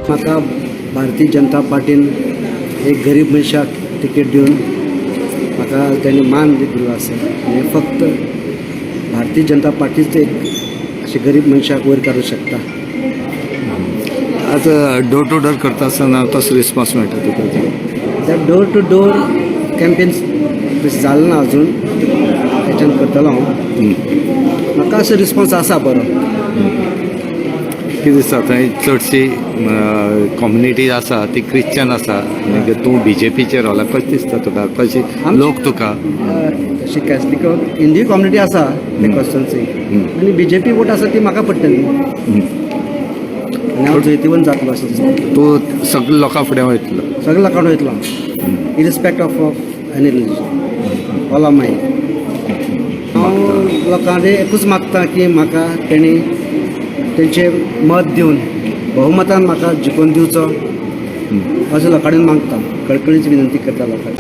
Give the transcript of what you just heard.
म्हाका भारतीय जनता पार्टीन एक गरीब मनशाक तिकेट दिवन म्हाका त्यांनी मान दिलो आसा आनी फक्त भारतीय जनता पार्टीच एक अशे गरीब मनशाक वयर काडूंक शकता. आज डोर टू डोर करता आसतना कसो रिस्पॉन्स मेळटा तुका? त्या डोर टू डोर कॅम्पेन जालें ना अजून, हेच्यान करतलो हांव. म्हाका असो रिस्पॉन्स आसा बरो. कितें दिसता थंय चडशी कम्युनिटी आसा ती क्रिश्चन आसा आनी तूं BJPचेर रावला, कशें दिसता तुका? कशें लोक तुका? तशी कॅथलीक हिंदू कम्युनिटी आसा ते कॉन्स्टिट्युन्सी आनी BJP वोट आसा ती म्हाका पडटली आनी हांव जैतिवन जातलो अशें दिसता. तूं सगळ्या लोकां फुडें वयतलो? सगळ्या लोकांक वयतलो हांव, irrespective of any religion, all of my. हांव लोकांक एकूच मागता की म्हाका तेणी तेंचे मत दिवन बहुमतान म्हाका जिखून दिवचो अशें लोकांनी मागता. कळकळीची विनंती करता लोकांक.